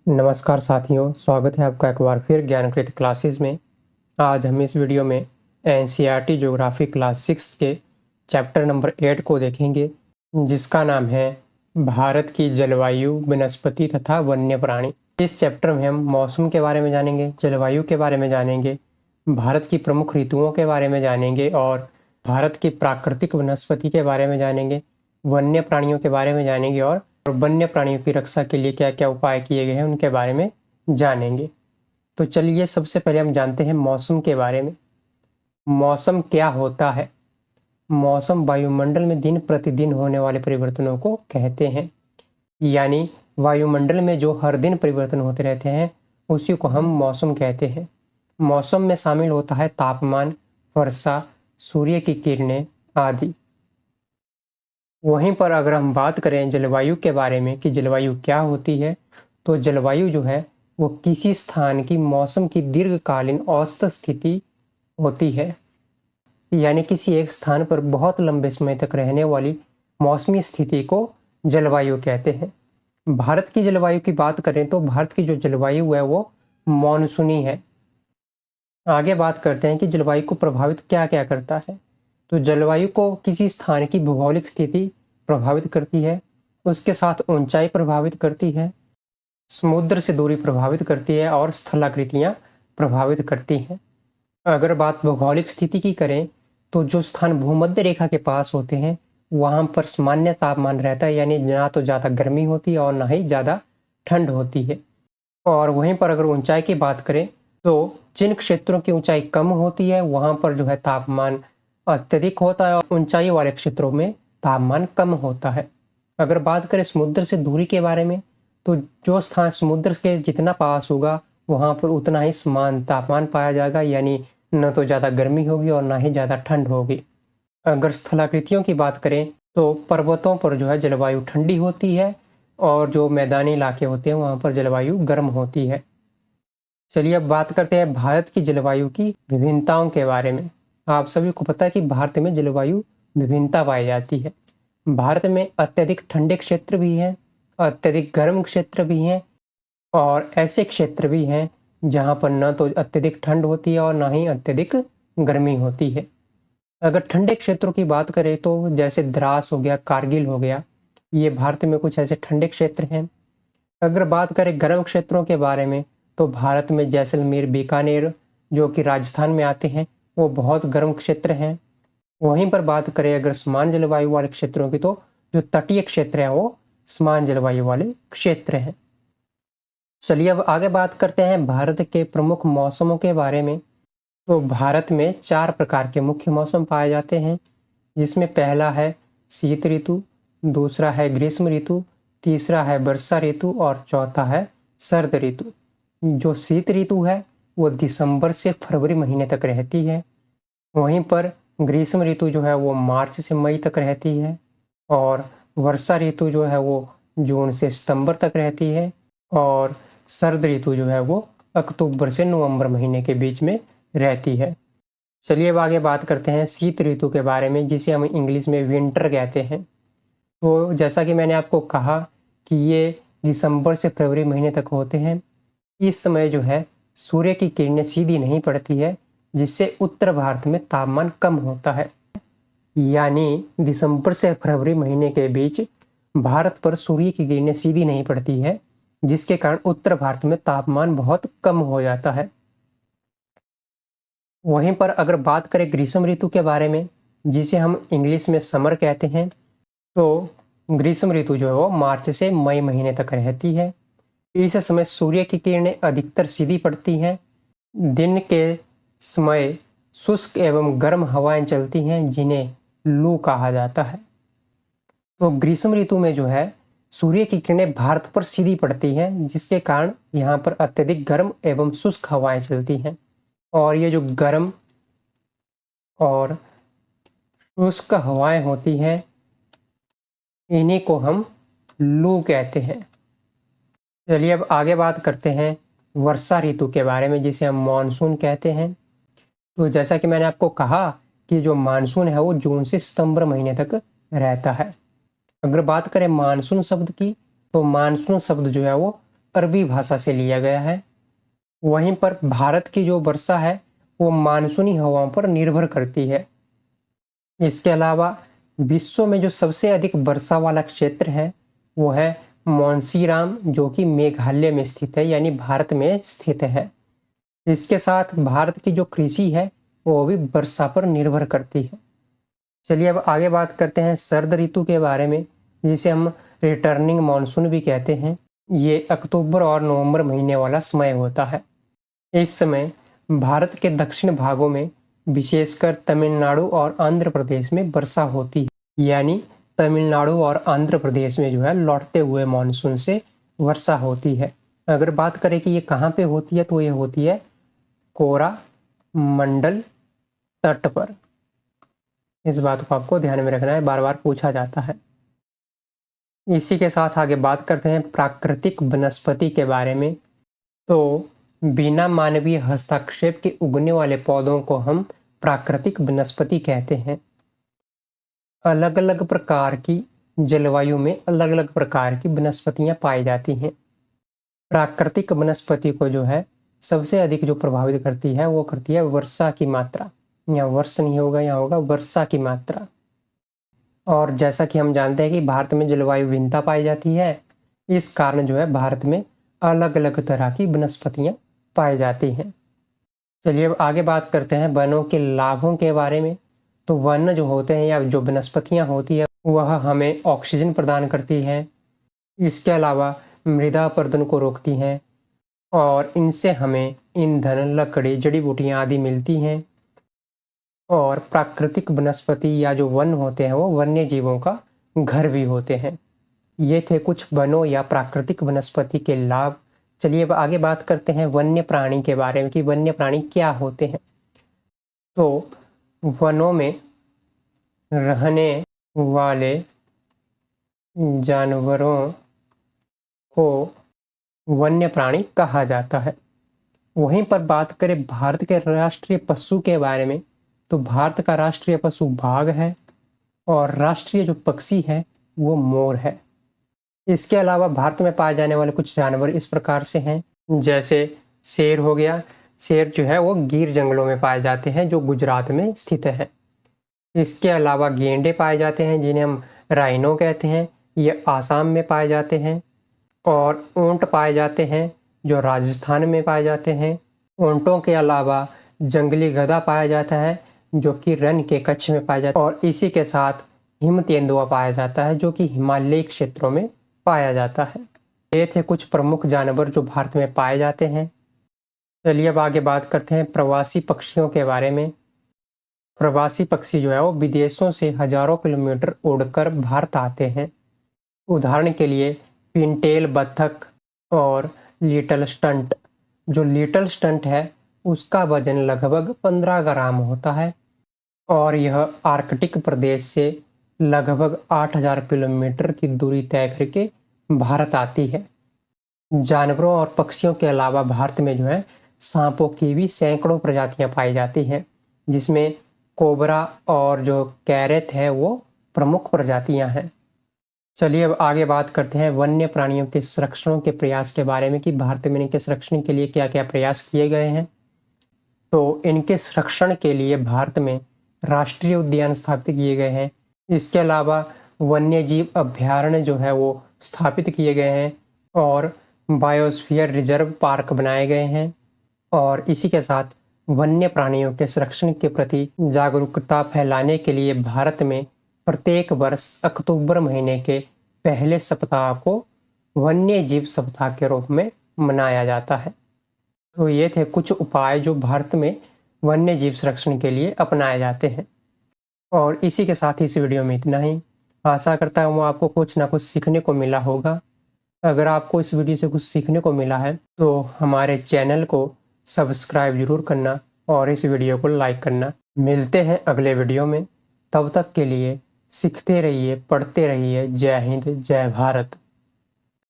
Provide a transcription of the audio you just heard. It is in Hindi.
नमस्कार साथियों, स्वागत है आपका एक बार फिर ज्ञानकृत क्लासेस में। आज हम इस वीडियो में एनसीईआरटी ज्योग्राफी क्लास 6 के चैप्टर नंबर 8 को देखेंगे, जिसका नाम है भारत की जलवायु, वनस्पति तथा वन्य प्राणी। इस चैप्टर में हम मौसम के बारे में जानेंगे, जलवायु के बारे में जानेंगे, भारत की प्रमुख ऋतुओं के बारे में जानेंगे और भारत की प्राकृतिक वनस्पति के बारे में जानेंगे, वन्य प्राणियों के बारे में जानेंगे और वन्य प्राणियों की रक्षा के लिए क्या क्या उपाय किए गए हैं उनके बारे में जानेंगे। तो चलिए सबसे पहले हम जानते हैं मौसम के बारे में। मौसम क्या होता है? मौसम वायुमंडल में दिन प्रतिदिन होने वाले परिवर्तनों को कहते हैं। यानी वायुमंडल में जो हर दिन परिवर्तन होते रहते हैं उसी को हम मौसम कहते हैं। मौसम में शामिल होता है तापमान, वर्षा, सूर्य की किरणें आदि। वहीं पर अगर हम बात करें जलवायु के बारे में कि जलवायु क्या होती है, तो जलवायु जो है वो किसी स्थान की मौसम की दीर्घकालीन औसत स्थिति होती है। यानी किसी एक स्थान पर बहुत लंबे समय तक रहने वाली मौसमी स्थिति को जलवायु कहते हैं। भारत की जलवायु की बात करें तो भारत की जो जलवायु है वो मानसूनी है। आगे बात करते हैं कि जलवायु को प्रभावित क्या क्या करता है। तो जलवायु को किसी स्थान की भौगोलिक स्थिति प्रभावित करती है, उसके साथ ऊंचाई प्रभावित करती है, समुद्र से दूरी प्रभावित करती है और स्थलाकृतियां प्रभावित करती हैं। अगर बात भौगोलिक स्थिति की करें तो जो स्थान भूमध्य रेखा के पास होते हैं वहां पर सामान्य तापमान रहता है, यानी ना तो ज़्यादा गर्मी होती है और ना ही ज़्यादा ठंड होती है। और वहीं पर अगर ऊंचाई की बात करें तो जिन क्षेत्रों की ऊंचाई कम होती है वहां पर जो है तापमान अत्यधिक होता है और ऊंचाई वाले क्षेत्रों में तापमान कम होता है। अगर बात करें समुद्र से दूरी के बारे में तो जो स्थान समुद्र के जितना पास होगा वहां पर उतना ही समान तापमान पाया जाएगा, यानी न तो ज़्यादा गर्मी होगी और ना ही ज़्यादा ठंड होगी। अगर स्थलाकृतियों की बात करें तो पर्वतों पर जो है जलवायु ठंडी होती है और जो मैदानी इलाके होते हैं वहां पर जलवायु गर्म होती है। चलिए अब बात करते हैं भारत की जलवायु की विभिन्नताओं के बारे में। आप सभी को पता है कि भारत में जलवायु विभिन्नता पाई जाती है। भारत में अत्यधिक ठंडे क्षेत्र भी हैं, अत्यधिक गर्म क्षेत्र भी हैं और ऐसे क्षेत्र भी हैं जहां पर न तो अत्यधिक ठंड होती है और ना ही अत्यधिक गर्मी होती है। अगर ठंडे क्षेत्रों की बात करें तो जैसे द्रास हो गया, कारगिल हो गया, ये भारत में कुछ ऐसे ठंडे क्षेत्र हैं। अगर बात करें गर्म क्षेत्रों के बारे में तो भारत में जैसलमेर, बीकानेर जो कि राजस्थान में आते हैं वो बहुत गर्म क्षेत्र हैं। वहीं पर बात करें अगर समान जलवायु वाले क्षेत्रों की तो जो तटीय क्षेत्र हैं वो समान जलवायु वाले क्षेत्र हैं। चलिए अब आगे बात करते हैं भारत के प्रमुख मौसमों के बारे में। तो भारत में 4 प्रकार के मुख्य मौसम पाए जाते हैं, जिसमें पहला है शीत ऋतु, दूसरा है ग्रीष्म ऋतु, तीसरा है वर्षा ऋतु और चौथा है शरद ऋतु। जो शीत ऋतु है वो दिसंबर से फरवरी महीने तक रहती है। वहीं पर ग्रीष्म ऋतु जो है वो मार्च से मई तक रहती है और वर्षा ऋतु जो है वो जून से सितंबर तक रहती है और शरद ऋतु जो है वो अक्टूबर से नवंबर महीने के बीच में रहती है। चलिए अब आगे बात करते हैं शीत ऋतु के बारे में, जिसे हम इंग्लिश में विंटर कहते हैं। तो जैसा कि मैंने आपको कहा कि ये दिसंबर से फरवरी महीने तक होते हैं। इस समय जो है सूर्य की किरणें सीधी नहीं पड़ती है, जिससे उत्तर भारत में तापमान कम होता है। यानी दिसंबर से फरवरी महीने के बीच भारत पर सूर्य की किरणें सीधी नहीं पड़ती है, जिसके कारण उत्तर भारत में तापमान बहुत कम हो जाता है। वहीं पर अगर बात करें ग्रीष्म ऋतु के बारे में, जिसे हम इंग्लिश में समर कहते हैं, तो ग्रीष्म ऋतु जो है वो मार्च से मई महीने तक रहती है। इस समय सूर्य की किरणें अधिकतर सीधी पड़ती हैं। दिन के समय शुष्क एवं गर्म हवाएं चलती हैं, जिन्हें लू कहा जाता है। तो ग्रीष्म ऋतु में जो है सूर्य की किरणें भारत पर सीधी पड़ती हैं, जिसके कारण यहाँ पर अत्यधिक गर्म एवं शुष्क हवाएं चलती हैं और ये जो गर्म और शुष्क हवाएं होती हैं इन्हीं को हम लू कहते हैं। चलिए अब आगे बात करते हैं वर्षा ऋतु के बारे में, जिसे हम मानसून कहते हैं। तो जैसा कि मैंने आपको कहा कि जो मानसून है वो जून से सितंबर महीने तक रहता है। अगर बात करें मानसून शब्द की तो मानसून शब्द जो है वो अरबी भाषा से लिया गया है। वहीं पर भारत की जो वर्षा है वो मानसूनी हवाओं पर निर्भर करती है। इसके अलावा विश्व में जो सबसे अधिक वर्षा वाला क्षेत्र है वो है मोंसीराम, जो कि मेघालय में स्थित है, यानी भारत में स्थित है। इसके साथ भारत की जो कृषि है वो भी वर्षा पर निर्भर करती है। चलिए अब आगे बात करते हैं शरद ऋतु के बारे में, जिसे हम रिटर्निंग मानसून भी कहते हैं। ये अक्टूबर और नवंबर महीने वाला समय होता है। इस समय भारत के दक्षिण भागों में, विशेषकर तमिलनाडु और आंध्र प्रदेश में वर्षा होती है। यानी तमिलनाडु और आंध्र प्रदेश में जो है लौटते हुए मानसून से वर्षा होती है। अगर बात करें कि ये कहाँ पे होती है, तो ये होती है कोरामंडल तट पर। इस बात को आपको ध्यान में रखना है, बार बार पूछा जाता है। इसी के साथ आगे बात करते हैं प्राकृतिक वनस्पति के बारे में। तो बिना मानवीय हस्तक्षेप के उगने वाले पौधों को हम प्राकृतिक वनस्पति कहते हैं। अलग अलग प्रकार की जलवायु में अलग अलग प्रकार की वनस्पतियां पाई जाती हैं। प्राकृतिक वनस्पति को जो है सबसे अधिक जो प्रभावित करती है वो करती है वर्षा की मात्रा। यहाँ वर्ष नहीं होगा, यहाँ होगा वर्षा की मात्रा। और जैसा कि हम जानते हैं कि भारत में जलवायु भिन्नता पाई जाती है, इस कारण जो है भारत में अलग अलग तरह की वनस्पतियां पाई जाती हैं। चलिए अब आगे बात करते हैं वनों के लाभों के बारे में। तो वन जो होते हैं या जो वनस्पतियां होती है वह हमें ऑक्सीजन प्रदान करती हैं। इसके अलावा मृदा अपरदन को रोकती हैं और इनसे हमें ईंधन, लकड़ी, जड़ी बूटियां आदि मिलती हैं। और प्राकृतिक वनस्पति या जो वन होते हैं वो वन्य जीवों का घर भी होते हैं। ये थे कुछ वनों या प्राकृतिक वनस्पति के लाभ। चलिए अब आगे बात करते हैं वन्य प्राणी के बारे में कि वन्य प्राणी क्या होते हैं। तो वनों में रहने वाले जानवरों को वन्य प्राणी कहा जाता है। वहीं पर बात करें भारत के राष्ट्रीय पशु के बारे में, तो भारत का राष्ट्रीय पशु बाघ है और राष्ट्रीय जो पक्षी है वो मोर है। इसके अलावा भारत में पाए जाने वाले कुछ जानवर इस प्रकार से हैं, जैसे शेर हो गया। शेर जो है वो गिर जंगलों में पाए जाते हैं जो गुजरात में स्थित है। इसके अलावा गेंडे पाए जाते हैं जिन्हें हम राइनो कहते हैं, ये आसाम में पाए जाते हैं। और ऊंट पाए जाते हैं जो राजस्थान में पाए जाते हैं। ऊंटों के अलावा जंगली गधा पाया जाता है जो कि रन के कच्छ में पाया जाता है। और इसी के साथ हिम तेंदुआ पाया जाता है जो कि हिमालयी क्षेत्रों में पाया जाता है। ये थे कुछ प्रमुख जानवर जो भारत में पाए जाते हैं। चलिए अब आगे बात करते हैं प्रवासी पक्षियों के बारे में। प्रवासी पक्षी जो है वो विदेशों से हजारों किलोमीटर उड़कर भारत आते हैं। उदाहरण के लिए पिनटेल बत्तख और लिटल स्टंट। जो लिटल स्टंट है उसका वजन लगभग 15 ग्राम होता है और यह आर्कटिक प्रदेश से लगभग 8000 किलोमीटर की दूरी तय करके भारत आती है। जानवरों और पक्षियों के अलावा भारत में जो है सांपों की भी सैकड़ों प्रजातियां पाई जाती हैं, जिसमें कोबरा और जो कैरेट है वो प्रमुख प्रजातियां हैं। चलिए अब आगे बात करते हैं वन्य प्राणियों के संरक्षण के प्रयास के बारे में कि भारत में इनके संरक्षण के लिए क्या क्या प्रयास किए गए हैं। तो इनके संरक्षण के लिए भारत में राष्ट्रीय उद्यान स्थापित किए गए हैं। इसके अलावा वन्य जीव अभ्यारण्य जो है वो स्थापित किए गए हैं और बायोस्फीयर रिजर्व पार्क बनाए गए हैं। और इसी के साथ वन्य प्राणियों के संरक्षण के प्रति जागरूकता फैलाने के लिए भारत में प्रत्येक वर्ष अक्टूबर महीने के पहले सप्ताह को वन्य जीव सप्ताह के रूप में मनाया जाता है। तो ये थे कुछ उपाय जो भारत में वन्य जीव संरक्षण के लिए अपनाए जाते हैं। और इसी के साथ इस वीडियो में इतना ही। आशा करता हूँ आपको कुछ ना कुछ सीखने को मिला होगा। अगर आपको इस वीडियो से कुछ सीखने को मिला है तो हमारे चैनल को सब्सक्राइब जरूर करना और इस वीडियो को लाइक करना। मिलते हैं अगले वीडियो में, तब तक के लिए सीखते रहिए, पढ़ते रहिए। जय हिंद, जय भारत।